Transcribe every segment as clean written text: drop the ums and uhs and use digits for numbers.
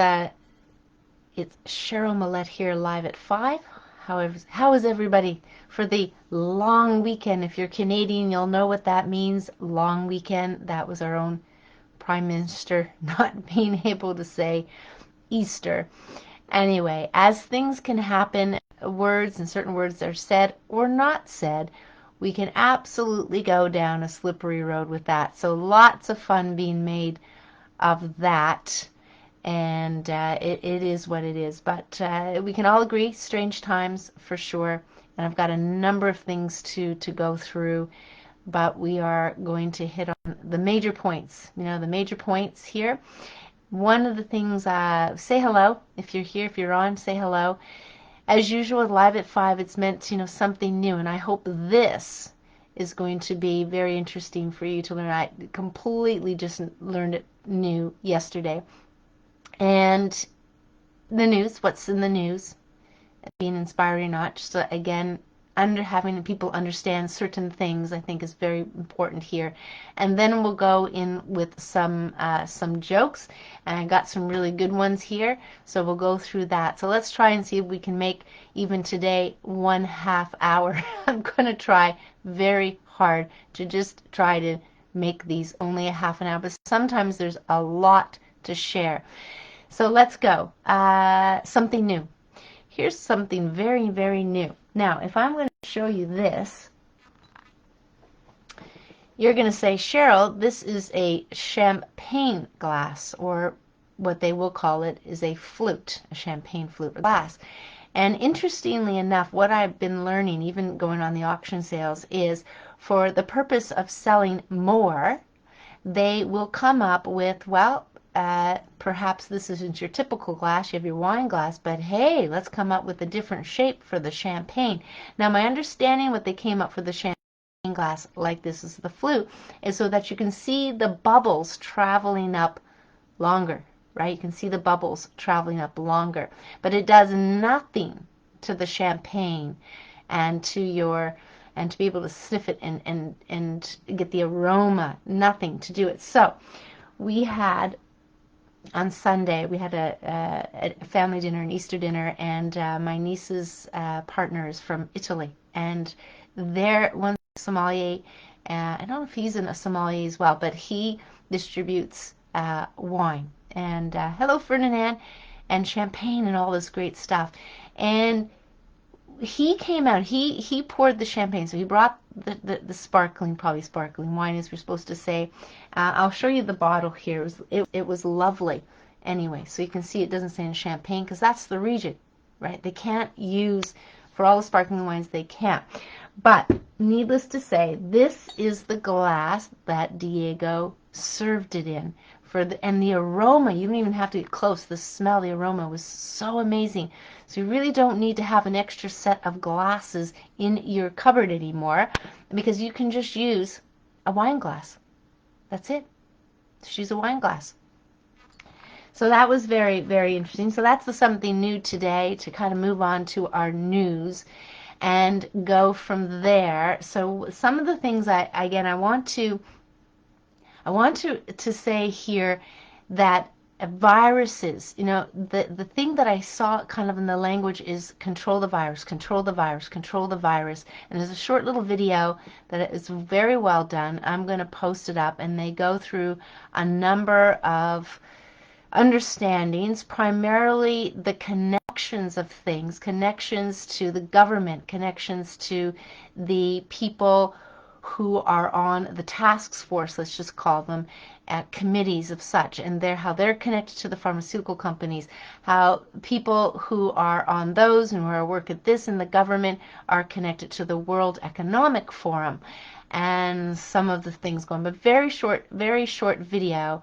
Uh, it's Cheryl Millett here live at 5. How is everybody for the long weekend? If you're Canadian, you'll know what that means. Long weekend. That was our own Prime Minister not being able to say Easter. Anyway, as things can happen, words and certain words are said or not said, we can absolutely go down a slippery road with that. So lots of fun being made of that. And it is what it is. But we can all agree, strange times for sure. And I've got a number of things to go through, but we are going to hit on the major points. You know, the major points here. One of the things, say hello. If you're here, if you're on, say hello. As usual, live at 5, it's meant, you know, something new. And I hope this is going to be very interesting for you to learn. I completely just learned it new yesterday. And the news, what's in the news, being inspiring or not, just again, having people understand certain things, I think is very important here. And then we'll go in with some jokes, and I got some really good ones here, so we'll go through that. So let's try and see if we can make even today 1/2 hour. I'm going to try very hard to just try to make these only a half an hour, but sometimes there's a lot to share. So let's go. Something new. Here's something very, very new. Now, if I'm going to show you this, you're going to say, Cheryl, this is a champagne glass, or what they will call it is a flute, a champagne flute glass. And interestingly enough, what I've been learning, even going on the auction sales, is for the purpose of selling more, they will come up with, well, perhaps this isn't your typical glass, you have your wine glass, but hey, let's come up with a different shape for the champagne. Now, my understanding what they came up for the champagne glass, like this is the flute, is so that you can see the bubbles traveling up longer, right? You can see the bubbles traveling up longer, but it does nothing to the champagne and to be able to sniff it and get the aroma, nothing to do it. So we had on Sunday, we had a family dinner, an Easter dinner, and my niece's partner is from Italy, and one sommelier, I don't know if he's a sommelier as well, but he distributes wine, and hello Ferdinand, and champagne and all this great stuff. And he came out, he poured the champagne, so he brought the sparkling, probably sparkling wine as we're supposed to say. I'll show you the bottle here. It was lovely. Anyway, so you can see it doesn't say in champagne because that's the region, right? They can't use, for all the sparkling wines, they can't. But needless to say, this is the glass that Diego served it in. And the aroma, you don't even have to get close. The smell, the aroma was so amazing. So you really don't need to have an extra set of glasses in your cupboard anymore, because you can just use a wine glass. That's it. Just use a wine glass. So that was very, very interesting. So that's something new today, to kind of move on to our news and go from there. So some of the things I want to say here, that viruses, you know, the thing that I saw kind of in the language is control the virus, control the virus, control the virus. And there's a short little video that is very well done. I'm going to post it up, and they go through a number of understandings, primarily the connections of things, connections to the government, connections to the people who are on the task force, let's just call them, committees of such, and how they're connected to the pharmaceutical companies, how people who are on those and who are work at this in the government are connected to the World Economic Forum, and some of the things going. But very short video,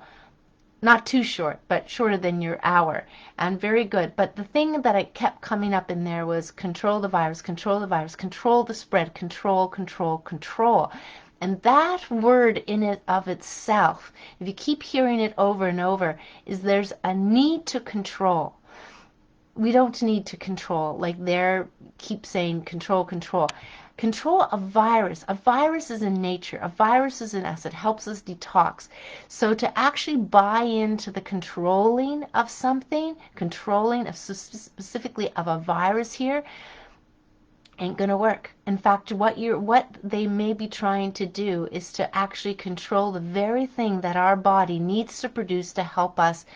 not too short, but shorter than your hour, and very good. But the thing that I kept coming up in there was control the virus, control the virus, control the spread, control, control, control. And that word in it of itself, if you keep hearing it over and over, is there's a need to control. We don't need to control, like they keep saying control, control. Control a virus. A virus is in nature. A virus is in us. It helps us detox. So to actually buy into the controlling of something, controlling of specifically of a virus here, ain't gonna work. In fact, what they may be trying to do is to actually control the very thing that our body needs to produce to help us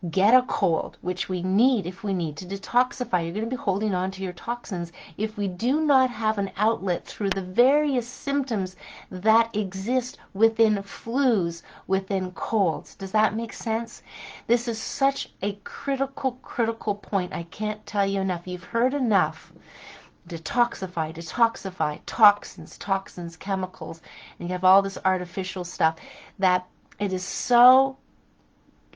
get a cold, which we need if we need to detoxify. You're going to be holding on to your toxins if we do not have an outlet through the various symptoms that exist within flus, within colds. Does that make sense? This is such a critical point. I can't tell you enough. You've heard enough. Detoxify, toxins, chemicals, and you have all this artificial stuff that it is so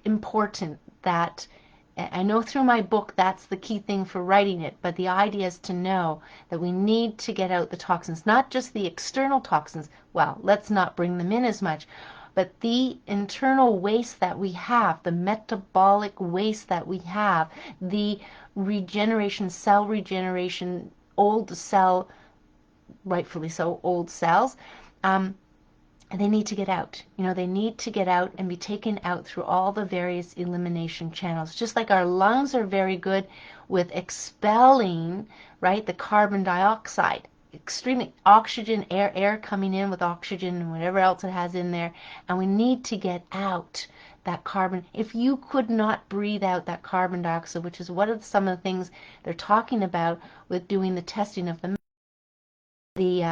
important that I know through my book that's the key thing for writing it, but the idea is to know that we need to get out the toxins, not just the external toxins. Well, let's not bring them in as much, but the internal waste that we have, the metabolic waste that we have, the regeneration, cell regeneration, old cell, rightfully so, old cells, and they need to get out. They need to get out and be taken out through all the various elimination channels. Just like our lungs are very good with expelling, right, the carbon dioxide, extremely oxygen, air coming in with oxygen and whatever else it has in there, and we need to get out that carbon. If you could not breathe out that carbon dioxide, which is what are some of the things they're talking about with doing the testing of the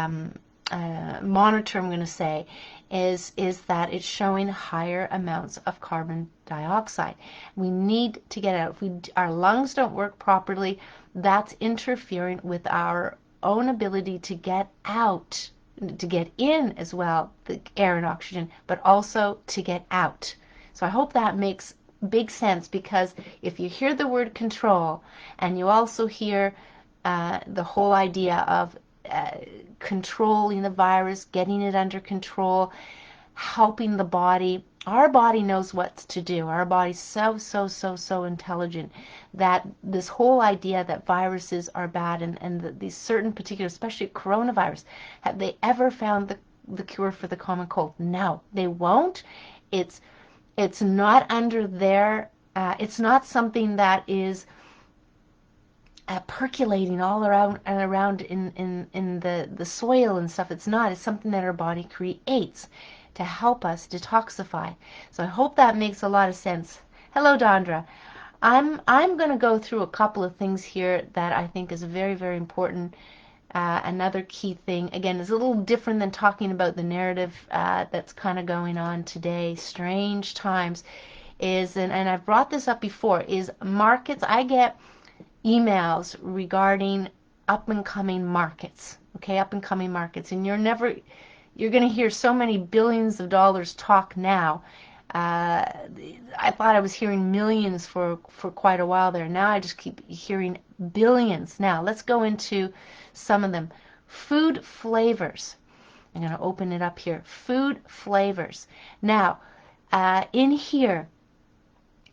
monitor, I'm going to say, is that it's showing higher amounts of carbon dioxide. We need to get out. If our lungs don't work properly, that's interfering with our own ability to get out, to get in as well, the air and oxygen, but also to get out. So I hope that makes big sense, because if you hear the word control and you also hear the whole idea of controlling the virus, getting it under control, helping the body. Our body knows what to do. Our body's so intelligent that this whole idea that viruses are bad and these certain particular, especially coronavirus, have they ever found the cure for the common cold? No, they won't. It's not under their, it's not something that is percolating all around and around in the soil and stuff. It's not. It's something that our body creates to help us detoxify. So I hope that makes a lot of sense. Hello, Dondra. I'm going to go through a couple of things here that I think is very important. Another key thing, again, is a little different than talking about the narrative that's kind of going on today. Strange times is, and I've brought this up before, is markets. I get emails regarding up and coming markets, okay, up and coming markets, and you're going to hear so many billions of dollars talk now. I thought I was hearing millions for quite a while there. Now I just keep hearing billions. Now let's go into some of them. Food flavors. I'm going to open it up here. Food flavors. Now, in here,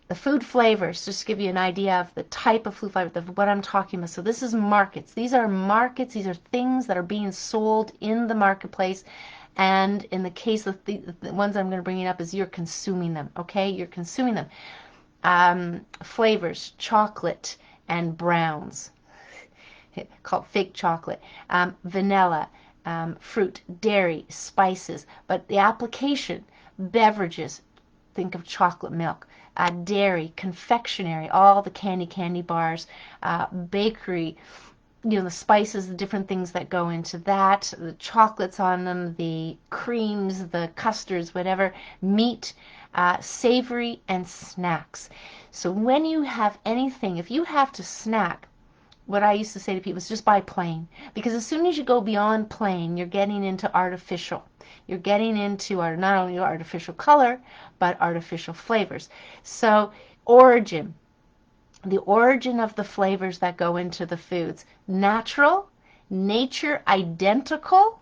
the food flavors, just to give you an idea of the type of food flavor, what I'm talking about. So this is markets. These are markets. These are things that are being sold in the marketplace. And in the case of the ones I'm going to bring up is you're consuming them, okay? You're consuming them. Flavors, chocolate and browns, called fake chocolate, vanilla, fruit, dairy, spices. But the application, beverages, think of chocolate milk, dairy, confectionery, all the candy bars, bakery, the spices, the different things that go into that, the chocolates on them, the creams, the custards, whatever, meat, savory, and snacks. So when you have anything, if you have to snack, what I used to say to people is just buy plain. Because as soon as you go beyond plain, you're getting into artificial. You're getting into not only artificial color, but artificial flavors. So origin, the origin of the flavors that go into the foods. Natural, nature identical,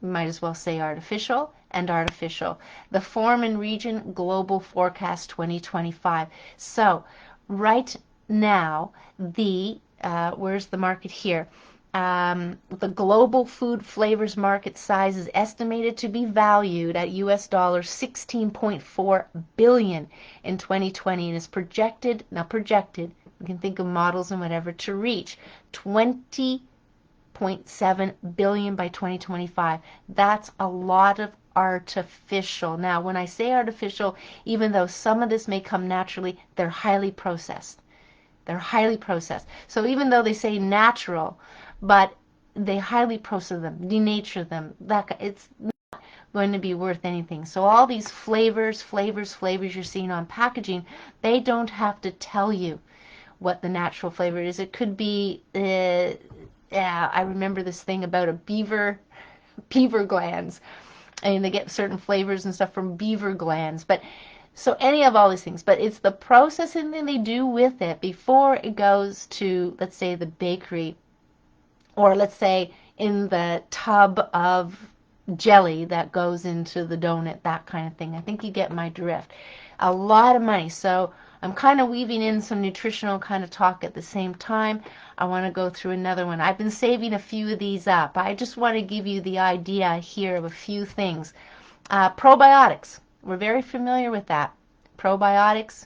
might as well say artificial, and artificial. The form and region, global forecast 2025. So right now, where's the market here? The global food flavors market size is estimated to be valued at US dollars 16.4 billion in 2020 and is projected, you can think of models and whatever, to reach 20.7 billion by 2025. That's a lot of artificial. Now, when I say artificial, even though some of this may come naturally, they're highly processed. They're highly processed. So even though they say natural, but they highly process them, denature them. It's not going to be worth anything. So all these flavors you're seeing on packaging, they don't have to tell you what the natural flavor is. It could be, I remember this thing about a beaver glands, and they get certain flavors and stuff from beaver glands. But so any of all these things, but it's the processing that they do with it before it goes to, let's say, the bakery, or let's say in the tub of jelly that goes into the donut, that kind of thing. I think you get my drift. A lot of money. So I'm kind of weaving in some nutritional kind of talk at the same time. I want to go through another one. I've been saving a few of these up. I just want to give you the idea here of a few things. Probiotics. We're very familiar with that. Probiotics.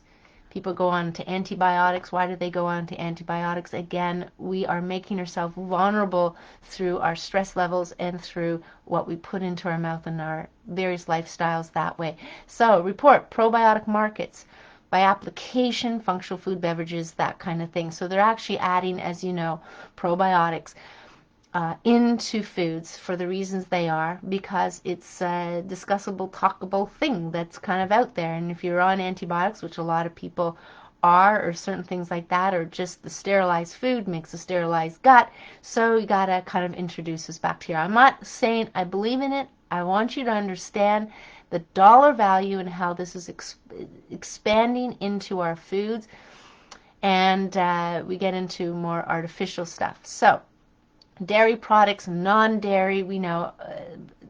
People go on to antibiotics. Why do they go on to antibiotics? Again, we are making ourselves vulnerable through our stress levels and through what we put into our mouth and our various lifestyles that way. So, report probiotic markets by application, functional food beverages, that kind of thing. So they're actually adding, as you know, probiotics into foods for the reasons they are, because it's a discussable, talkable thing that's kind of out there. And if you're on antibiotics, which a lot of people are, or certain things like that, or just the sterilized food makes a sterilized gut, so you gotta kind of introduce this bacteria. I'm not saying I believe in it. I want you to understand the dollar value and how this is expanding into our foods, and we get into more artificial stuff. So dairy products, non-dairy, we know,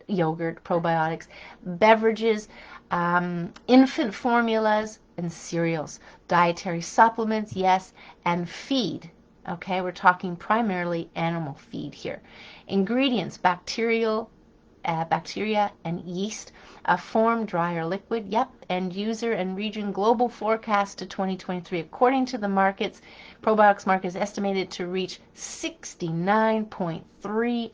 yogurt, probiotics, beverages, infant formulas, and cereals, dietary supplements, yes, and feed. Okay, we're talking primarily animal feed here. Ingredients, bacteria and yeast, form, dry or liquid, yep, end user and region, global forecast to 2023. According to the markets, probiotics market is estimated to reach $69.3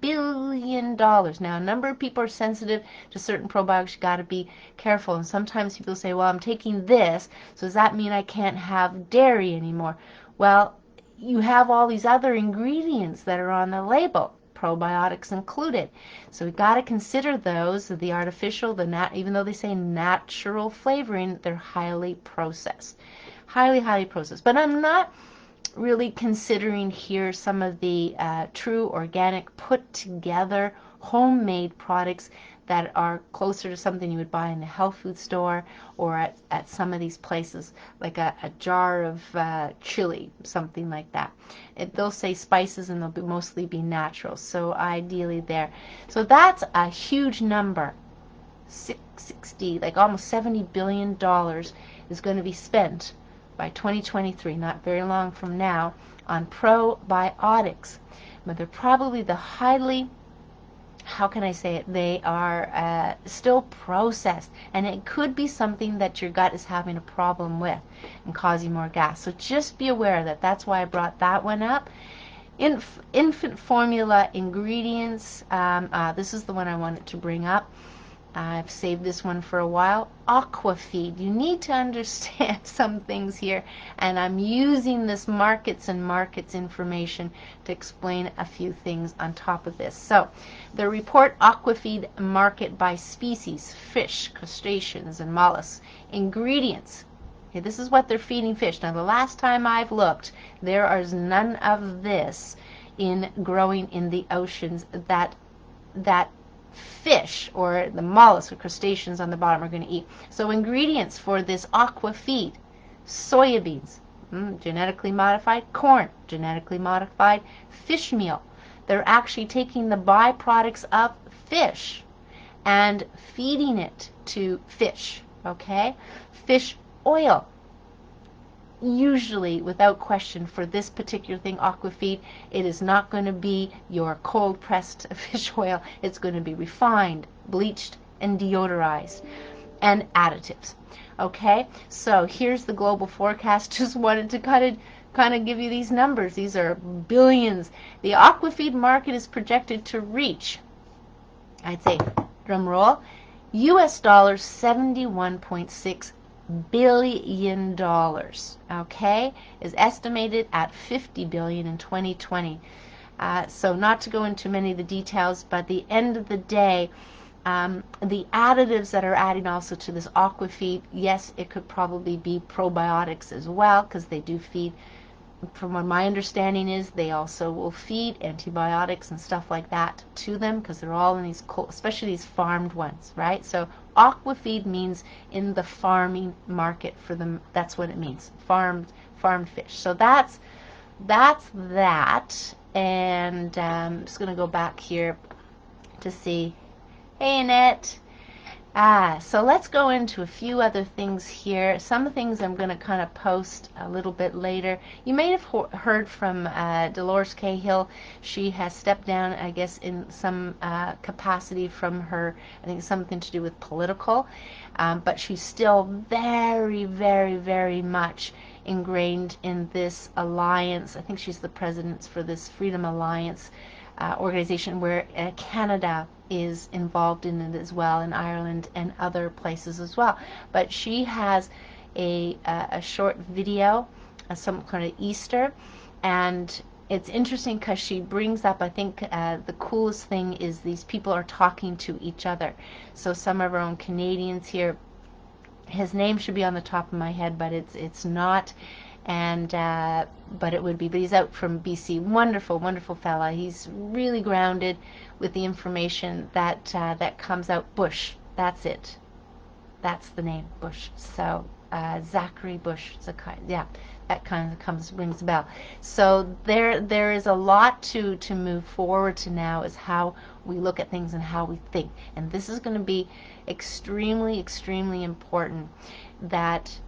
billion. Now, a number of people are sensitive to certain probiotics. You got to be careful. And sometimes people say, well, I'm taking this, so does that mean I can't have dairy anymore? Well, you have all these other ingredients that are on the label, probiotics included. So we got to consider those, the artificial, even though they say natural flavoring, they're highly processed. Highly processed. But I'm not really considering here some of the true organic, put together, homemade products that are closer to something you would buy in the health food store, or at some of these places, like a jar of chili, something like that. They'll say spices and they'll mostly be natural, so ideally there. So that's a huge number. 60, like almost $70 billion is going to be spent by 2023, not very long from now, on probiotics. But they're probably the highly, how can I say it, they are still processed, and it could be something that your gut is having a problem with and causing more gas. So just be aware of that. That's why I brought that one up. Infant formula ingredients, this is the one I wanted to bring up. I've saved this one for a while. Aquafeed. You need to understand some things here, and I'm using this markets information to explain a few things on top of this. So, the report Aquafeed market by species, fish, crustaceans, and mollusks. Ingredients. Okay, this is what they're feeding fish. Now, the last time I've looked, there is none of this growing in the oceans that fish or the mollusks or crustaceans on the bottom are going to eat. So ingredients for this aqua feed: soybeans, genetically modified; corn, genetically modified; fish meal. They're actually taking the byproducts of fish and feeding it to fish. Okay, fish oil. usually, without question, for this particular thing, Aquafeed, it is not going to be your cold pressed fish oil. It's going to be refined, bleached, and deodorized, and additives. Okay, so here's the global forecast. Just wanted to kind of give you these numbers. These are billions. The Aquafeed market is projected to reach, I'd say, drum roll, US dollars 71.6 billion dollars, okay, is estimated at 50 billion in 2020. So not to go into many of the details, but at the end of the day, the additives that are adding also to this Aquafeed, yes, it could probably be probiotics as well, because they do feed, from what my understanding is, they also will feed antibiotics and stuff like that to them, because they're all in these, especially these farmed ones, right? So Aquafeed means in the farming market for them. That's what it means, farmed fish. So that's that. And I'm just going to go back here to see. Hey, Annette. So let's go into a few other things here. Some things I'm going to kind of post a little bit later. You may have heard from Dolores Cahill. She has stepped down, I guess, in some capacity from her, I think something to do with political, but she's still very, very, very much ingrained in this alliance. I think she's the president for this Freedom Alliance organization, where Canada is involved in it as well, in Ireland and other places as well. But she has a short video, some kind of Easter, and it's interesting because she brings up, I think the coolest thing is these people are talking to each other. So some of our own Canadians here, his name should be on the top of my head, but it's not. And but it would be. But he's out from BC. Wonderful, wonderful fella. He's really grounded with the information that that comes out. Bush. That's it. That's the name, Bush. So Zachary Bush. Yeah, that kind of rings a bell. So there is a lot to move forward to now, is how we look at things and how we think. And this is going to be extremely, extremely important, that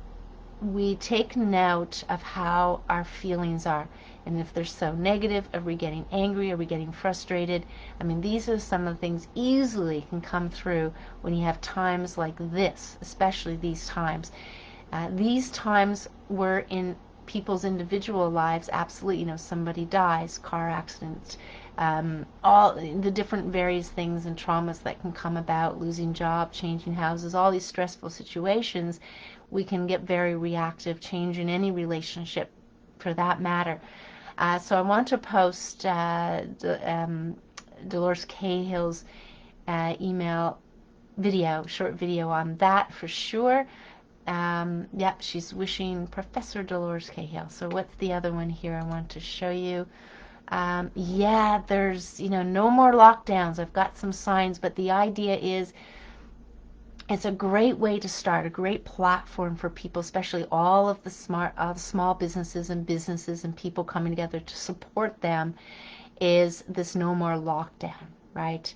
we take note of how our feelings are, and if they're so negative, are we getting angry, are we getting frustrated? I mean, these are some of the things easily can come through when you have times like this, especially these times. These times were in people's individual lives, absolutely, you know, somebody dies, car accident, all the different various things and traumas that can come about, losing job, changing houses, all these stressful situations. We can get very reactive, change in any relationship for that matter. So I want to post Dolores Cahill's email video, short video on that for sure. Yep, she's wishing Professor Dolores Cahill. So what's the other one here I want to show you? Yeah, there's, you know, no more lockdowns. I've got some signs, but the idea is, it's a great way to start, a great platform for people, especially all of the small businesses and people coming together to support them, is this no more lockdown, right?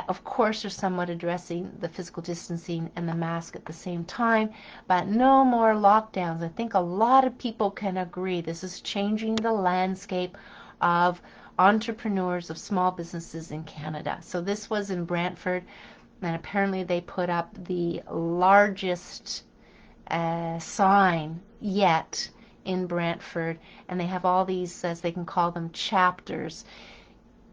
Of course, they're somewhat addressing the physical distancing and the mask at the same time, but no more lockdowns. I think a lot of people can agree this is changing the landscape of entrepreneurs, of small businesses in Canada. So this was in Brantford, and apparently they put up the largest sign yet in Brantford, and they have all these, as they can call them, chapters,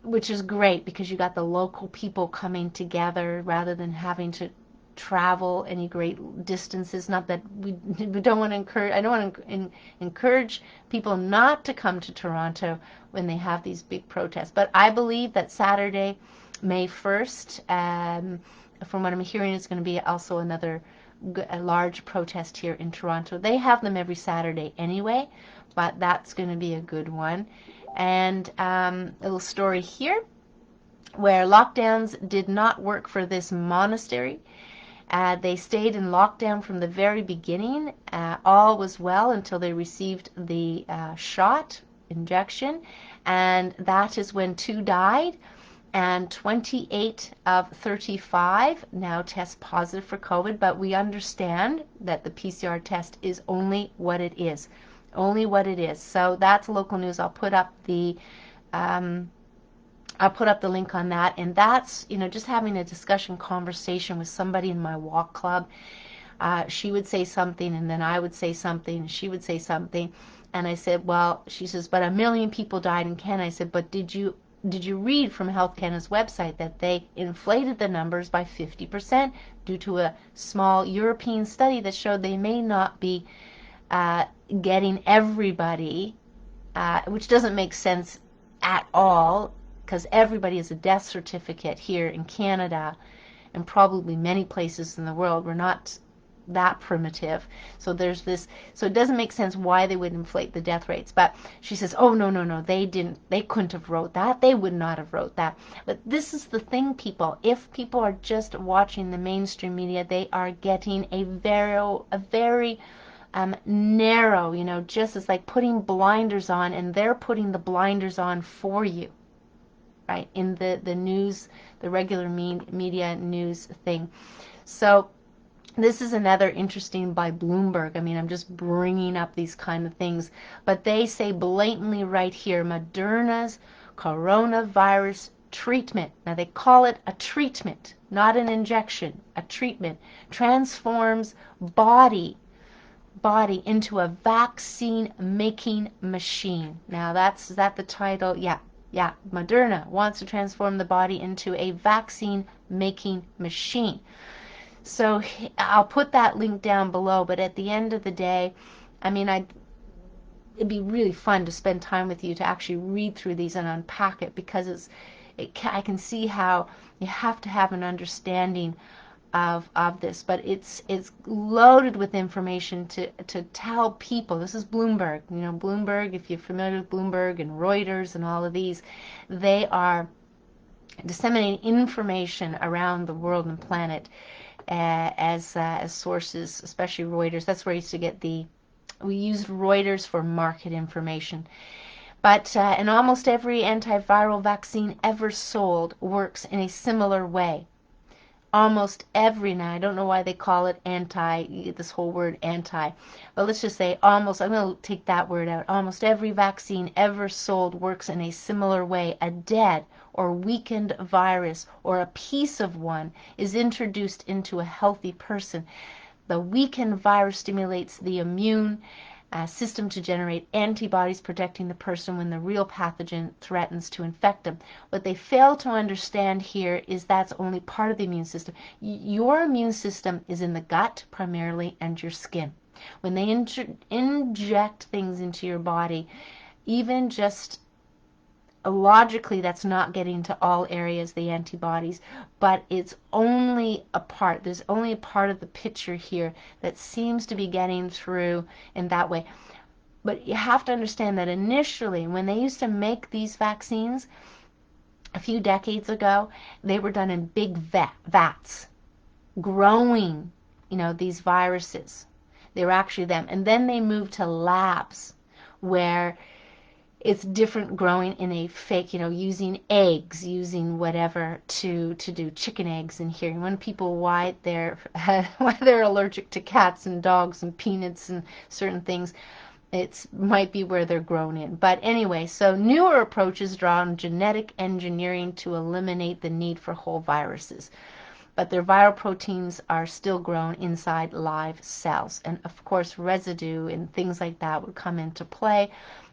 which is great because you got the local people coming together rather than having to travel any great distances. Not that we don't want to encourage, I don't want to encourage people not to come to Toronto when they have these big protests, but I believe that Saturday, May 1st, from what I'm hearing, is going to be also a large protest here in Toronto. They have them every Saturday anyway, but that's going to be a good one. And a little story here where lockdowns did not work for this monastery. They stayed in lockdown from the very beginning. All was well until they received the injection, and that is when 2 died. And 28 of 35 now test positive for COVID, but we understand that the PCR test is only what it is. only what it is. So that's local news. Um, I'll put up the link on that, and that's, just having a discussion conversation with somebody in my walk club. She would say something, and then I would say something, and she would say something, and I said, well, she says, but 1 million people died in Canada. I said, but did you read from Health Canada's website that they inflated the numbers by 50% due to a small European study that showed they may not be getting everybody, which doesn't make sense at all, because everybody has a death certificate here in Canada and probably many places in the world. We're not that primitive. So there's this, so it doesn't make sense why they would inflate the death rates. But she says, oh, no, they couldn't have wrote that. They would not have wrote that. But this is the thing, people. If people are just watching the mainstream media, they are getting a very narrow, just as like putting blinders on, and they're putting the blinders on for you, right? In the news, the regular media news thing. So this is another interesting by Bloomberg. I mean, I'm just bringing up these kind of things, but they say blatantly right here, Moderna's coronavirus treatment. Now they call it a treatment, not an injection, a treatment, transforms body into a vaccine making machine. Now is that the title? Yeah. Moderna wants to transform the body into a vaccine making machine. So I'll put that link down below, but at the end of the day, I mean, it'd be really fun to spend time with you to actually read through these and unpack it, because I can see how you have to have an understanding of this, but it's loaded with information to tell people. This is Bloomberg. Bloomberg, if you're familiar with Bloomberg and Reuters and all of these, they are disseminating information around the world and planet as sources, especially Reuters. That's where I used to get we used Reuters for market information. But and almost every antiviral vaccine ever sold works in a similar way. Almost every, now I don't know why they call it this whole word anti, but let's just say almost, I'm going to take that word out. Almost every vaccine ever sold works in a similar way. A dead or weakened virus or a piece of one is introduced into a healthy person. The weakened virus stimulates the immune system to generate antibodies protecting the person when the real pathogen threatens to infect them. What they fail to understand here is that's only part of the immune system. Your immune system is in the gut primarily and your skin. When they inject things into your body, even just logically, that's not getting to all areas, the antibodies, but it's only a part. There's only a part of the picture here that seems to be getting through in that way. But you have to understand that initially, when they used to make these vaccines a few decades ago, they were done in big vats, growing, these viruses. They were actually them. And then they moved to labs where it's different, growing in a fake, using eggs, using whatever to do chicken eggs in here. When people why they're allergic to cats and dogs and peanuts and certain things, it might be where they're grown in. But anyway, so newer approaches draw on genetic engineering to eliminate the need for whole viruses. But their viral proteins are still grown inside live cells. And of course, residue and things like that would come into play.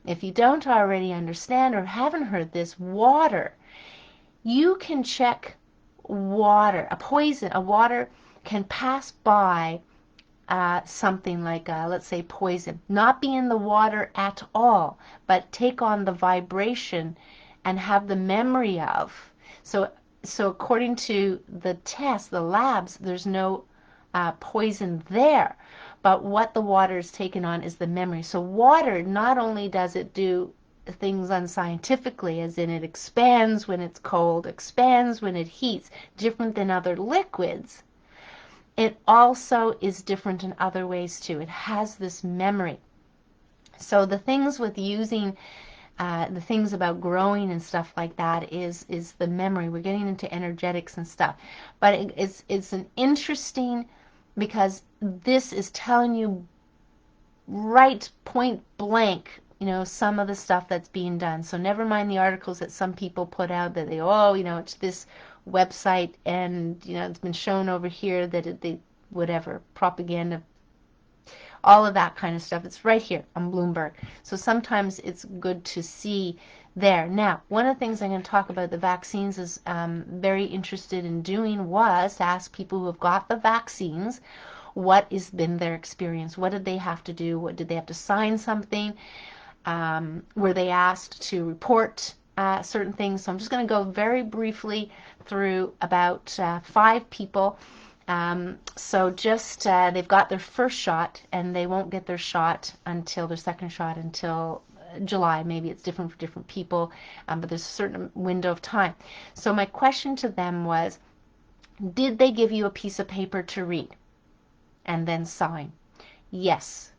If you don't already understand or haven't heard this, water, you can check water. A water can pass by something like, let's say, poison, not be in the water at all, but take on the vibration and have the memory of. So according to the tests, the labs, there's no poison there. But what the water is taken on is the memory. So water, not only does it do things unscientifically, as in it expands when it's cold, expands when it heats, different than other liquids, it also is different in other ways too. It has this memory. So the things with using the things about growing and stuff like that is the memory. We're getting into energetics and stuff. But it's an interesting, because this is telling you right point blank, some of the stuff that's being done. So never mind the articles that some people put out that it's this website and, it's been shown over here that they, whatever, propaganda, all of that kind of stuff. It's right here on Bloomberg. So sometimes it's good to see there. Now, one of the things I'm going to talk about the vaccines is very interested in doing was to ask people who have got the vaccines what has been their experience. What did they have to do? What did they have to sign something? Were they asked to report certain things? So I'm just going to go very briefly through about 5 people. So just they've got their first shot, and they won't get their shot until their second shot until July. Maybe it's different for different people, but there's a certain window of time. So my question to them was, did they give you a piece of paper to read and then sign? Yes.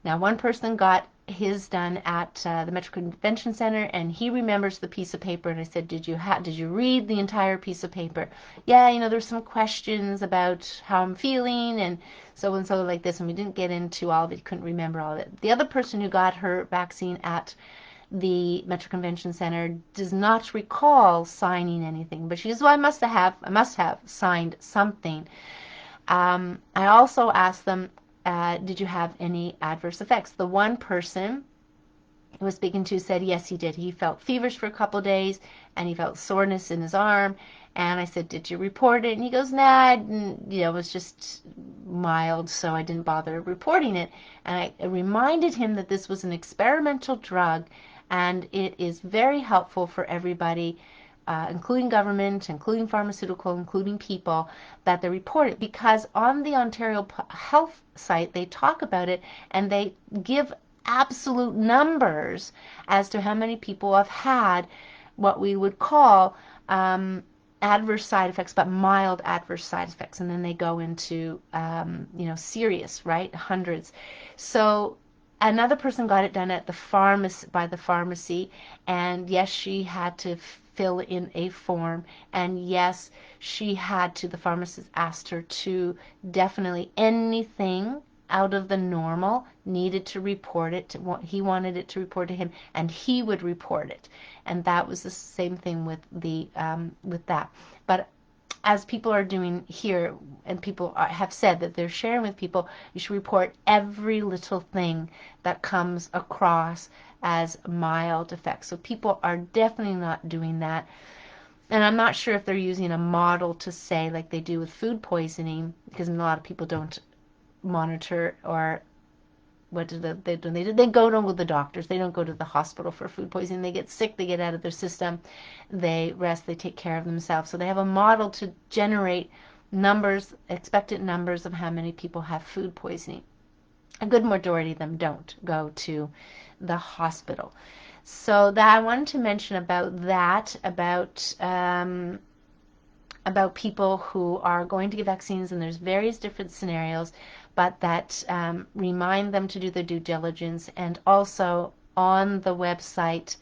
Now, one person got his done at the Metro Convention Center, and he remembers the piece of paper. And I said, did you read the entire piece of paper? Yeah, there's some questions about how I'm feeling and so like this, and we didn't get into all of it. He couldn't remember all of it. The other person who got her vaccine at the Metro Convention Center does not recall signing anything, but she says, well, I must have signed something. I also asked them, did you have any adverse effects? The one person I was speaking to said yes, he did. He felt feverish for a couple of days, and he felt soreness in his arm. And I said, did you report it? And he goes, nah, I didn't, it was just mild, so I didn't bother reporting it. And I reminded him that this was an experimental drug, and it is very helpful for everybody, including government, including pharmaceutical, including people, that they report it, because on the Ontario Health site they talk about it, and they give absolute numbers as to how many people have had what we would call adverse side effects, but mild adverse side effects, and then they go into serious, right, hundreds. So another person got it done at the pharmacy, and yes, she had to fill in a form, and yes, the pharmacist asked her to definitely anything out of the normal needed to report it. He wanted it to report to him, and he would report it, and that was the same thing with that. But as people are doing here, and people have said that they're sharing with people, you should report every little thing that comes across as mild effects. So people are definitely not doing that. And I'm not sure if they're using a model to say, like they do with food poisoning, because a lot of people don't monitor, or what do they do? They go to the doctors. They don't go to the hospital for food poisoning. They get sick. They get out of their system. They rest. They take care of themselves. So they have a model to generate numbers, expected numbers of how many people have food poisoning. A good majority of them don't go to the hospital. So that I wanted to mention about that, about people who are going to get vaccines, and there's various different scenarios, but that remind them to do their due diligence. And also on the website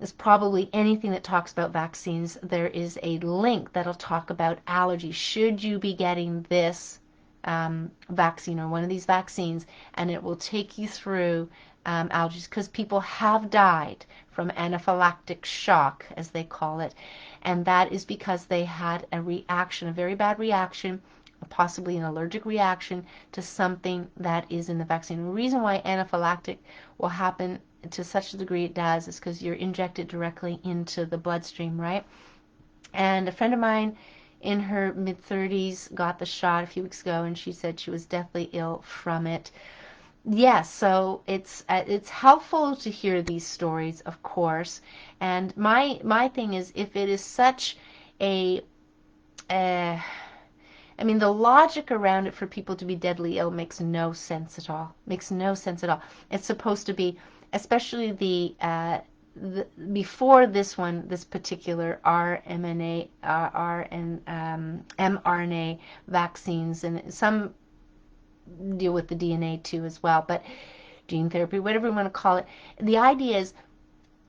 is probably anything that talks about vaccines. There is a link that'll talk about allergies. Should you be getting this vaccine or one of these vaccines, and it will take you through allergies, because people have died from anaphylactic shock, as they call it, and that is because they had a reaction, a very bad reaction, possibly an allergic reaction to something that is in the vaccine. The reason why anaphylactic will happen to such a degree it does is because you're injected directly into the bloodstream, right? And a friend of mine in her mid-30s got the shot a few weeks ago, and she said she was deathly ill from it. Yes, so it's helpful to hear these stories, of course. And my thing is, if it is such a I mean, the logic around it for people to be deadly ill makes no sense at all. Makes no sense at all. It's supposed to be, especially before this one, this particular mRNA vaccines, and some deal with the DNA too as well, but gene therapy, whatever you want to call it. The idea is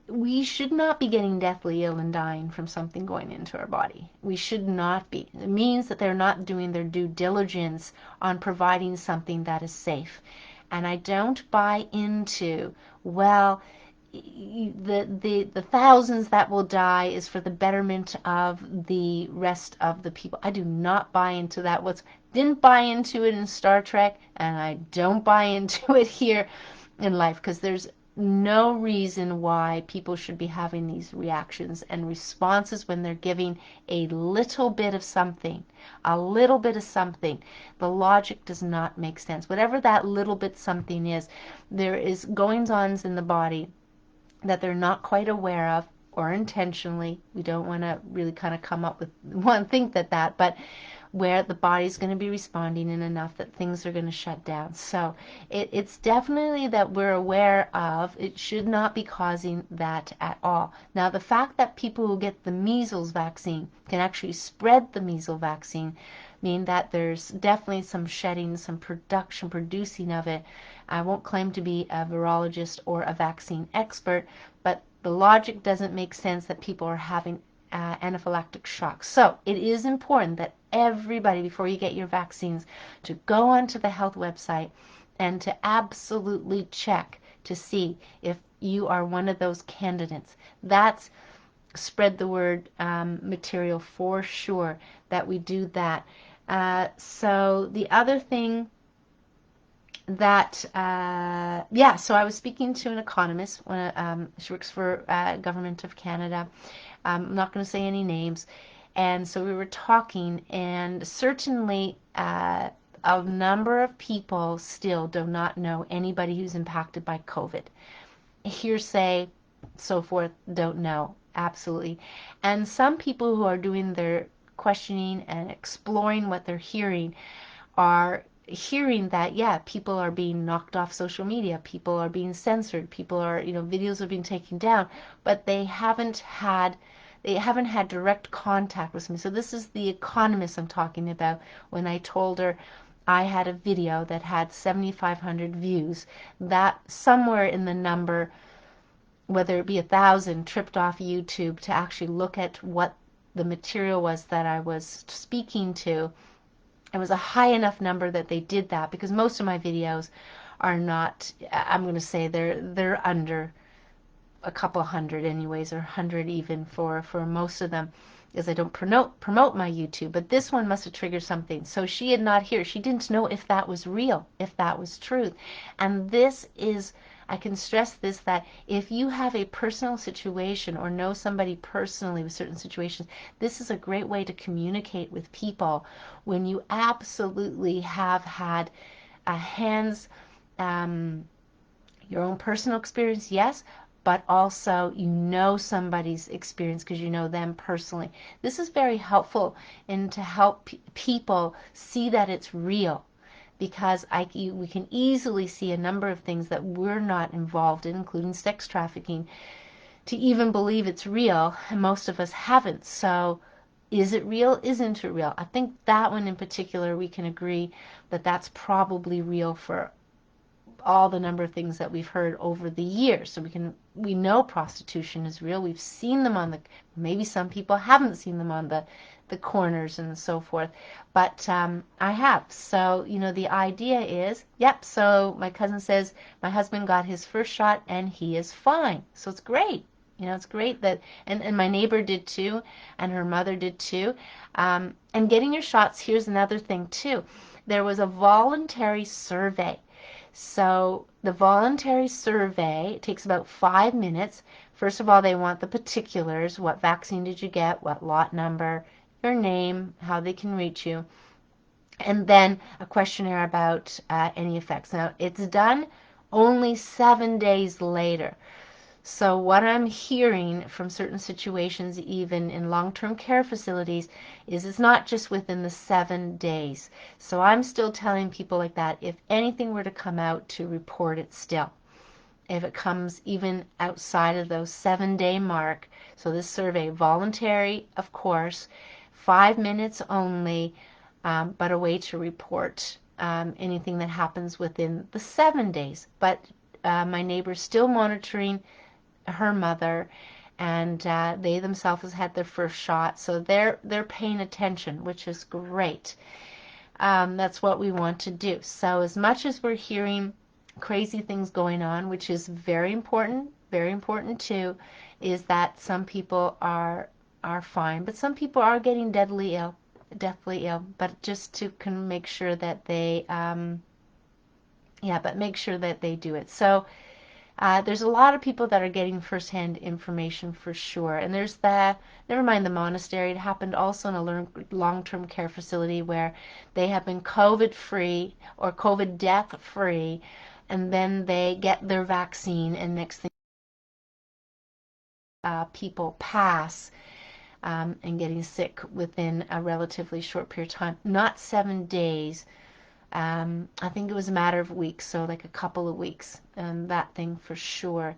we should not be getting deathly ill and dying from something going into our body. We should not be. It means that they're not doing their due diligence on providing something that is safe. And I don't buy into, well, the thousands that will die is for the betterment of the rest of the people. I do not buy into that. Didn't buy into it in Star Trek, and I don't buy into it here in life, because there's no reason why people should be having these reactions and responses when they're giving a little bit of something. A little bit of something. The logic does not make sense. Whatever that little bit something is, there is goings-ons in the body that they're not quite aware of, or intentionally. We don't want to really kind of come up with one think that, but where the body's going to be responding in enough that things are going to shut down. So it's definitely that we're aware of. It should not be causing that at all. Now, the fact that people who get the measles vaccine can actually spread the measles vaccine mean that there's definitely some shedding, some producing of it. I won't claim to be a virologist or a vaccine expert, but the logic doesn't make sense that people are having anaphylactic shock. So it is important that everybody, before you get your vaccines, to go onto the health website and to absolutely check to see if you are one of those candidates. That's spread the word material for sure, that we do that. So the other thing that, so I was speaking to an economist. She works for Government of Canada. I'm not going to say any names. And so we were talking, and certainly a number of people still do not know anybody who's impacted by COVID. Hearsay, so forth, don't know. Absolutely. And some people who are doing their questioning and exploring what they're hearing are hearing that, yeah, people are being knocked off social media, people are being censored, people are, videos are being taken down, but they haven't had direct contact with me. So this is the economist I'm talking about. When I told her I had a video that had 7,500 views, that somewhere in the number, whether it be 1,000, tripped off YouTube to actually look at what the material was that I was speaking to. It was a high enough number that they did that, because most of my videos are not, I'm going to say they're under a couple hundred anyways, or 100 even for most of them, because I don't promote my YouTube. But this one must have triggered something. So she had not heard. She didn't know if that was real, if that was truth. And this is, I can stress this, that if you have a personal situation or know somebody personally with certain situations, this is a great way to communicate with people when you absolutely have had hands, your own personal experience, yes, but also somebody's experience because you know them personally. This is very helpful in to help people see that it's real, because we can easily see a number of things that we're not involved in, including sex trafficking, to even believe it's real, and most of us haven't. So is it real? Isn't it real? I think that one in particular, we can agree that that's probably real for all the number of things that we've heard over the years. So we know prostitution is real. We've seen them maybe some people haven't seen them on the corners and so forth, but I have. So the idea is, yep, so my cousin says my husband got his first shot and he is fine. So it's great. It's great that, and my neighbor did too, and her mother did too. And getting your shots, here's another thing too. There was a voluntary survey. So the voluntary survey takes about 5 minutes. First of all, they want the particulars. What vaccine did you get? What lot number? Your name, how they can reach you. And then a questionnaire about any effects. Now, it's done only 7 days later. So what I'm hearing from certain situations, even in long-term care facilities, is it's not just within the 7 days. So I'm still telling people like that, if anything were to come out, to report it still. If it comes even outside of those 7-day mark, so this survey, voluntary, of course, 5 minutes only, but a way to report anything that happens within the 7 days. But my neighbor's still monitoring her mother, and they themselves has had their first shot, so they're paying attention, which is great. That's what we want to do. So as much as we're hearing crazy things going on, which is very important too, is that some people are fine, but some people are getting deathly ill. But just to make sure that they, yeah, but make sure that they do it. So there's a lot of people that are getting firsthand information for sure. And there's never mind the monastery, it happened also in a long-term care facility where they have been COVID free or COVID death free, and then they get their vaccine, and next thing people pass and getting sick within a relatively short period of time, not 7 days. I think it was a matter of weeks, so like a couple of weeks, that thing for sure.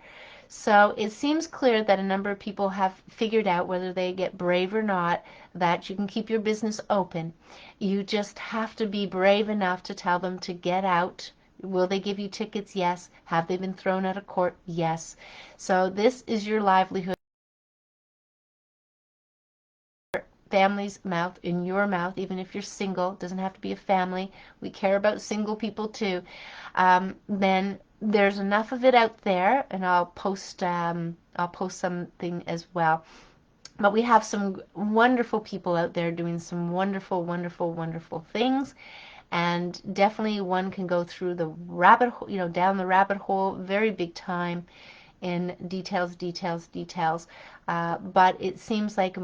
So it seems clear that a number of people have figured out, whether they get brave or not, that you can keep your business open. You just have to be brave enough to tell them to get out. Will they give you tickets? Yes. Have they been thrown out of court? Yes. So this is your livelihood. Family's mouth, in your mouth, even if you're single, doesn't have to be a family. We care about single people too. Then there's enough of it out there, and I'll post something as well. But we have some wonderful people out there doing some wonderful, wonderful, wonderful things. And definitely one can go through the rabbit hole, down the rabbit hole, very big time in details, details, details. But it seems like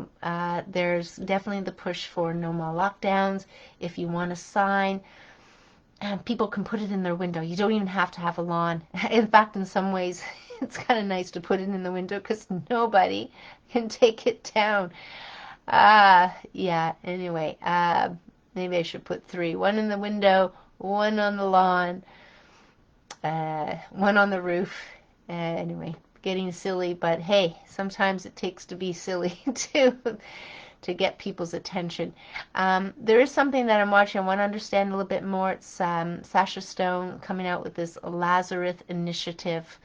there's definitely the push for no more lockdowns. If you want a sign, and people can put it in their window. You don't even have to have a lawn. In fact, in some ways, it's kind of nice to put it in the window because nobody can take it down. Yeah, anyway, maybe I should put three. One in the window, one on the lawn, one on the roof. Anyway, getting silly, but hey, sometimes it takes to be silly to get people's attention. There is something that I'm watching. I want to understand a little bit more. It's Sasha Stone coming out with this Lazarus initiative.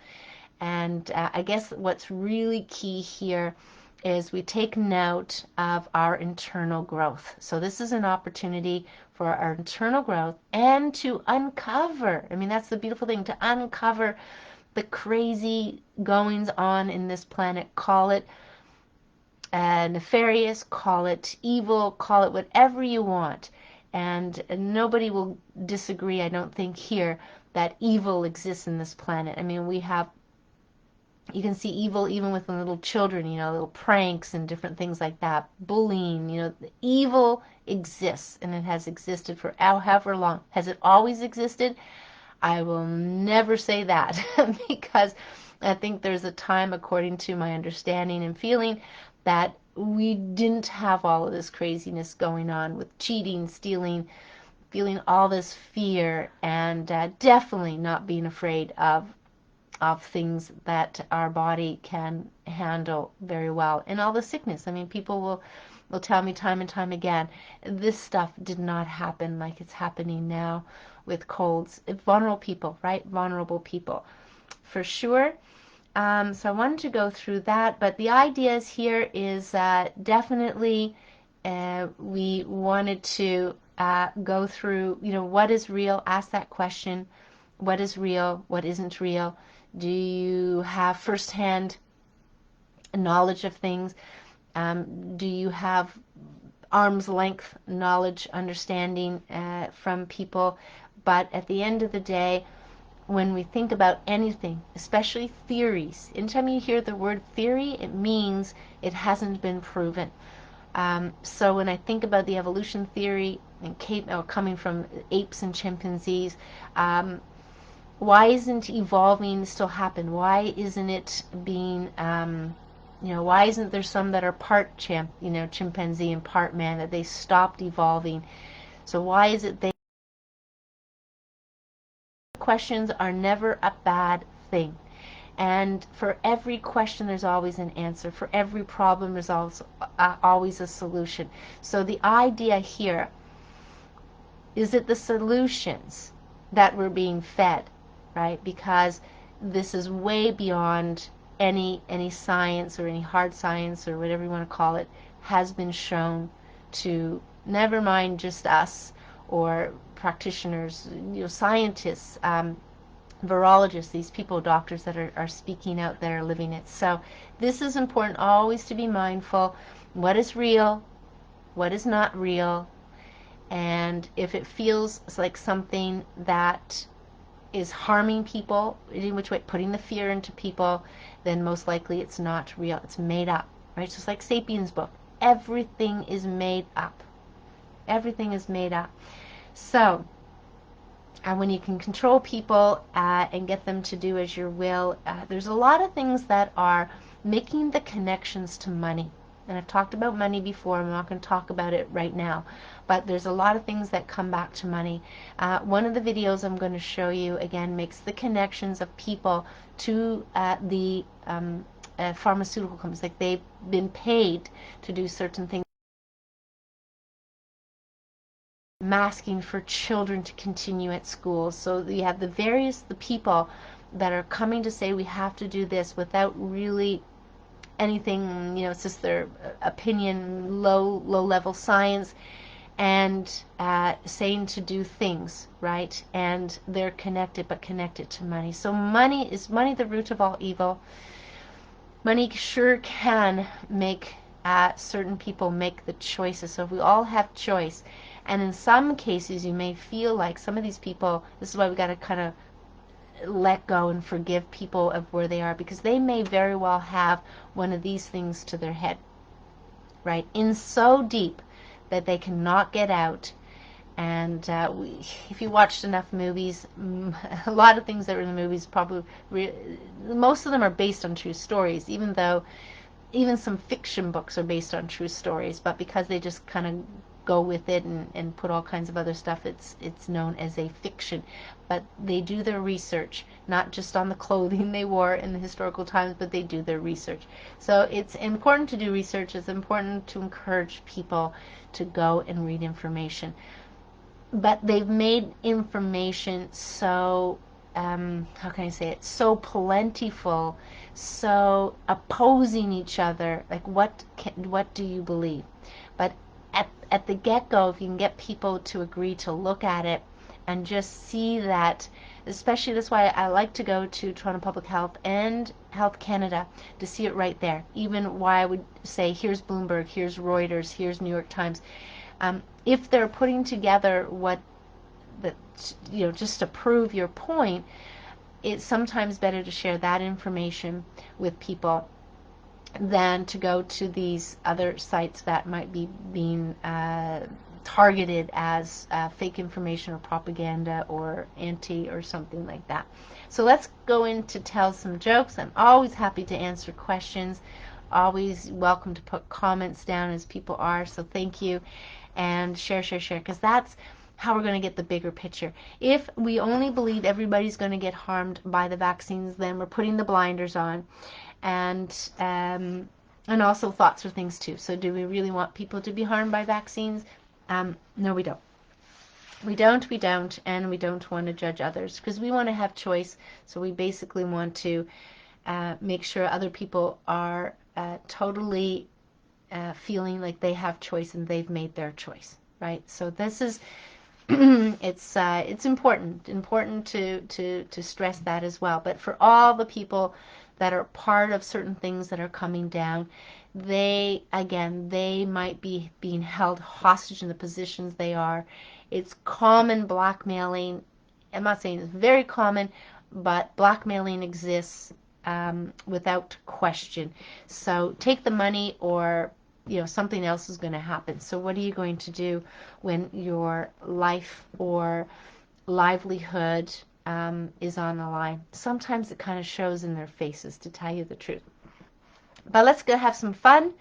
And I guess what's really key here is we take note of our internal growth. So this is an opportunity for our internal growth and to uncover. I mean, that's the beautiful thing, to uncover the crazy goings on in this planet. Call it nefarious, call it evil, call it whatever you want. And nobody will disagree, I don't think, here, that evil exists in this planet. I mean, you can see evil even with little children, little pranks and different things like that. Bullying, evil exists, and it has existed for however long. Has it always existed? I will never say that because I think there's a time, according to my understanding and feeling, that we didn't have all of this craziness going on with cheating, stealing, feeling all this fear, and definitely not being afraid of things that our body can handle very well, and all the sickness. I mean, people will tell me time and time again, this stuff did not happen like it's happening now with colds. Vulnerable people, right? Vulnerable people, for sure. So I wanted to go through that, but the ideas here is definitely we wanted to go through, what is real? Ask that question. What is real? What isn't real? Do you have firsthand knowledge of things? Do you have arm's length knowledge, understanding from people? But at the end of the day, when we think about anything, especially theories, anytime you hear the word theory, it means it hasn't been proven. So when I think about the evolution theory and coming from apes and chimpanzees, why isn't evolving still happen? Why isn't it being, why isn't there some that are part chimpanzee and part man, that they stopped evolving? So why is it questions are never a bad thing? And for every question, there's always an answer. For every problem, there's also always a solution. So the idea here is that the solutions that we're being fed, right? Because this is way beyond any science or any hard science or whatever you want to call it, has been shown to, never mind just us or practitioners, scientists, virologists, these people, doctors that are speaking out, that are living it. So this is important, always to be mindful. What is real? What is not real? And if it feels like something that is harming people, in which way, putting the fear into people, then most likely it's not real. It's made up, right? Just like Sapiens book. Everything is made up. Everything is made up. So, when you can control people and get them to do as your will, there's a lot of things that are making the connections to money. And I've talked about money before. I'm not going to talk about it right now. But there's a lot of things that come back to money. One of the videos I'm going to show you, again, makes the connections of people to the pharmaceutical companies. Like, they've been paid to do certain things. Masking for children to continue at school. So you have the people that are coming to say we have to do this without really anything, it's just their opinion, low level science, and saying to do things, right? And they're connected, but connected to money. So is money the root of all evil? Money sure can make certain people make the choices. So if we all have choice, and in some cases you may feel like some of these people, this is why we got to kind of let go and forgive people of where they are, because they may very well have one of these things to their head, right? In so deep that they cannot get out. And if you watched enough movies, a lot of things that were in the movies probably, most of them are based on true stories, even some fiction books are based on true stories, but because they just kind of go with it and put all kinds of other stuff, it's known as a fiction. But they do their research, not just on the clothing they wore in the historical times, but they do their research. So it's important to do research. It's important to encourage people to go and read information. But they've made information so, how can I say it, so plentiful, so opposing each other. Like, what do you believe? But at the get-go, if you can get people to agree to look at it and just see that, especially that's why I like to go to Toronto Public Health and Health Canada to see it right there. Even why I would say, here's Bloomberg, here's Reuters, here's New York Times. If they're putting together just to prove your point, it's sometimes better to share that information with people than to go to these other sites that might be being targeted as fake information or propaganda or anti or something like that. So let's go in to tell some jokes. I'm always happy to answer questions. Always welcome to put comments down, as people are. So thank you. And share, because that's how we're going to get the bigger picture. If we only believe everybody's going to get harmed by the vaccines, then we're putting the blinders on. And also thoughts are things too. So do we really want people to be harmed by vaccines? No, we don't. We don't, and we don't want to judge others, because we want to have choice. So we basically want to make sure other people are totally feeling like they have choice and they've made their choice, right? So this is it's important to stress that as well. But for all the people that are part of certain things that are coming down, they might be being held hostage in the positions they are. It's common blackmailing. I'm not saying it's very common, but blackmailing exists without question. So take the money, or something else is going to happen. So what are you going to do when your life or livelihood is on the line? Sometimes it kind of shows in their faces, to tell you the truth. But let's go have some fun,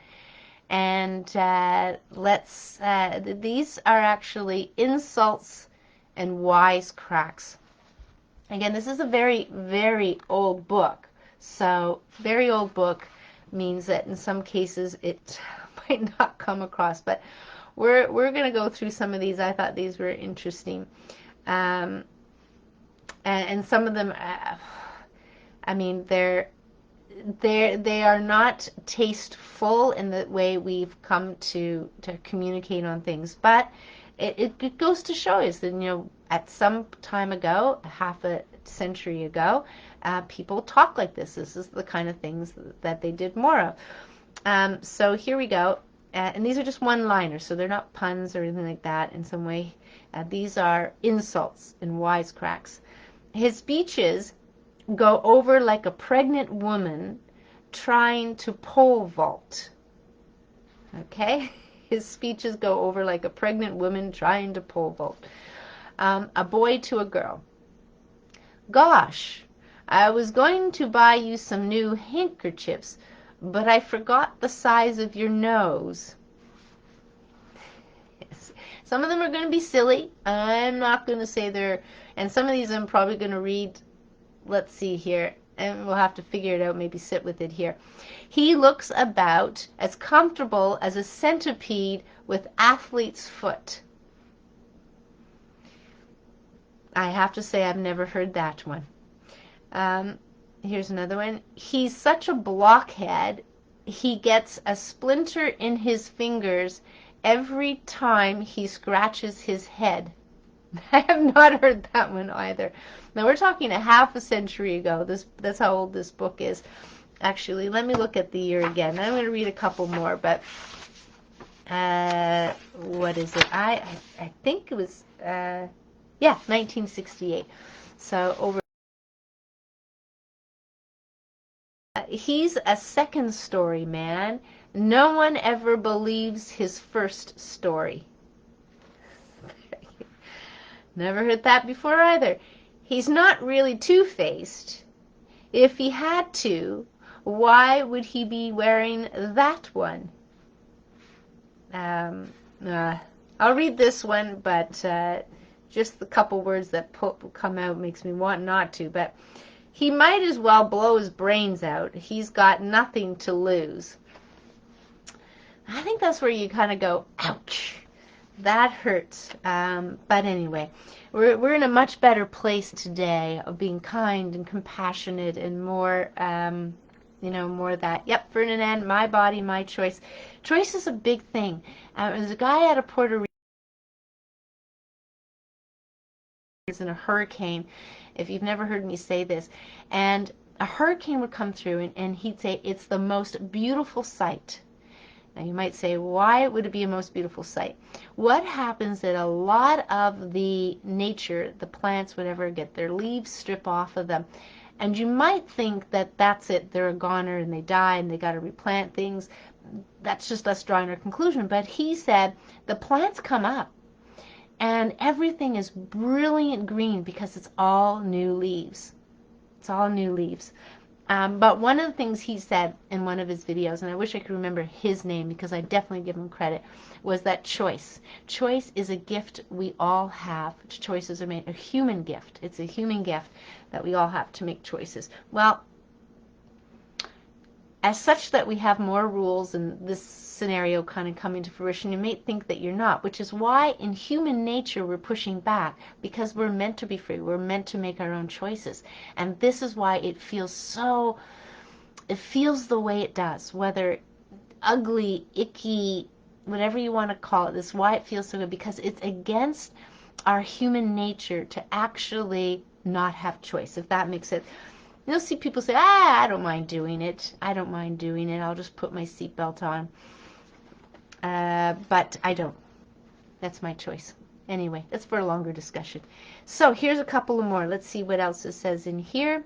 and these are actually insults and wisecracks. Again, this is a very, very old book. So very old book means that in some cases it might not come across, but we're going to go through some of these. I thought these were interesting, and some of them, I mean, they are not tasteful in the way we've come to communicate on things, but it goes to show us that at some time ago, century ago, people talk like this. This is the kind of things that they did more of. So here we go. And these are just one-liners, so they're not puns or anything like that in some way. These are insults and wisecracks. His speeches go over like a pregnant woman trying to pole vault. Okay? His speeches go over like a pregnant woman trying to pole vault. A boy to a girl. Gosh, I was going to buy you some new handkerchiefs, but I forgot the size of your nose. Yes. Some of them are going to be silly. I'm not going to say they're, and some of these I'm probably going to read. Let's see here, and we'll have to figure it out, maybe sit with it here. He looks about as comfortable as a centipede with athlete's foot. I have to say I've never heard that one. Here's another one. He's such a blockhead, he gets a splinter in his fingers every time he scratches his head. I have not heard that one either. Now we're talking a half a century ago. That's how old this book is. Actually, let me look at the year again. I'm going to read a couple more, but what is it? I think it was 1968. So over. He's a second story man. No one ever believes his first story. Never heard that before either. He's not really two-faced. If he had to, why would he be wearing that one? I'll read this one, but just the couple words that come out makes me want not to. But he might as well blow his brains out. He's got nothing to lose. I think that's where you kind of go, ouch. That hurts. But anyway, we're in a much better place today of being kind and compassionate and more, more that, yep, Ferdinand, my body, my choice. Choice is a big thing. There's a guy out of Puerto Rico in a hurricane, if you've never heard me say this, and a hurricane would come through and he'd say it's the most beautiful sight. Now you might say, why would it be a most beautiful sight? What happens that a lot of the nature, the plants, whatever, get their leaves stripped off of them. And you might think that that's it, they're a goner and they die and they got to replant things. That's just us drawing our conclusion. But he said the plants come up and everything is brilliant green because it's all new leaves. It's all new leaves. But one of the things he said in one of his videos, and I wish I could remember his name because I definitely give him credit, was that choice. Choice is a gift we all have. Choices are made, a human gift. It's a human gift that we all have to make choices. Well, as such that we have more rules in this scenario kind of coming to fruition, you may think that you're not, which is why in human nature we're pushing back, because we're meant to be free. We're meant to make our own choices. And this is why it feels the way it does, whether ugly, icky, whatever you want to call it. This is why it feels so good, because it's against our human nature to actually not have choice, if that makes it. You'll see people say, I don't mind doing it. I don't mind doing it. I'll just put my seatbelt on. But I don't. That's my choice. Anyway, that's for a longer discussion. So here's a couple of more. Let's see what else it says in here.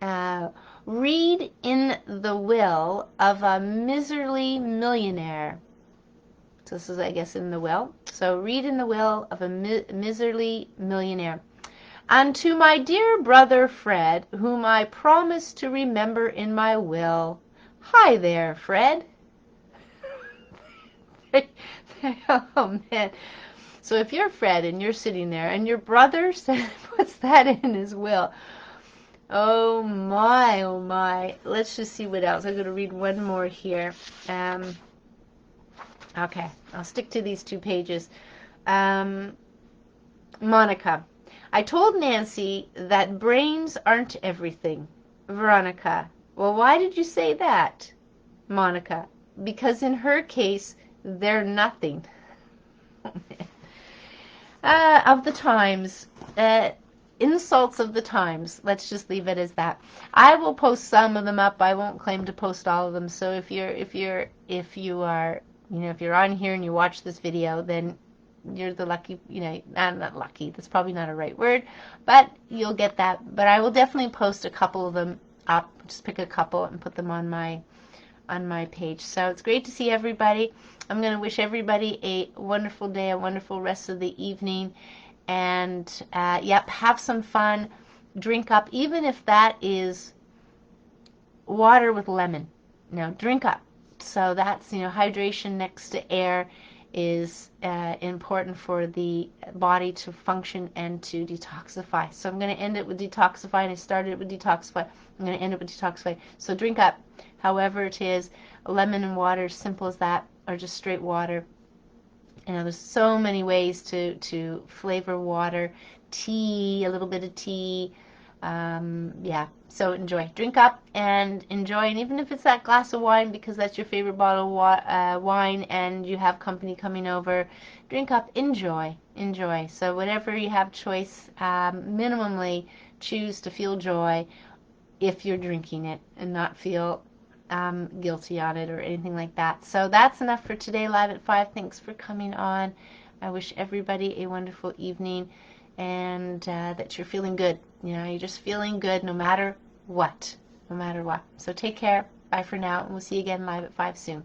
Read in the will of a miserly millionaire. So this is, I guess, in the will. So read in the will of a miserly millionaire. Unto my dear brother Fred, whom I promise to remember in my will. Hi there, Fred. Oh, man. So if you're Fred and you're sitting there and your brother puts that in his will, oh my, oh my. Let's just see what else. I'm going to read one more here. Okay, I'll stick to these 2 pages. Monica. I told Nancy that brains aren't everything. Veronica. Well, why did you say that? Monica. Because in her case, they're nothing. Of the times, insults of the times. Let's just leave it as that. I will post some of them up. I won't claim to post all of them. So if you are, if you're on here and you watch this video, then you're the lucky, not lucky. That's probably not a right word, but you'll get that. But I will definitely post a couple of them up. Just pick a couple and put them on my page. So it's great to see everybody. I'm going to wish everybody a wonderful day, a wonderful rest of the evening. And yep, have some fun, drink up, even if that is water with lemon. Drink up. So that's, hydration next to air is important for the body to function and to detoxify. So I'm going to end it with detoxify, and I started with detoxify. I'm going to end it with detoxify. So drink up, however it is, lemon and water, simple as that, or just straight water. There's so many ways to flavor water. Tea, a little bit of tea. Yeah, so enjoy. Drink up and enjoy. And even if it's that glass of wine because that's your favorite bottle of wine and you have company coming over, drink up, enjoy. Enjoy. So whatever you have choice, minimally choose to feel joy if you're drinking it and not feel guilty on it or anything like that. So that's enough for today, Live at 5. Thanks for coming on. I wish everybody a wonderful evening and that you're feeling good. You're just feeling good no matter what. No matter what. So take care. Bye for now. And we'll see you again live at 5 soon.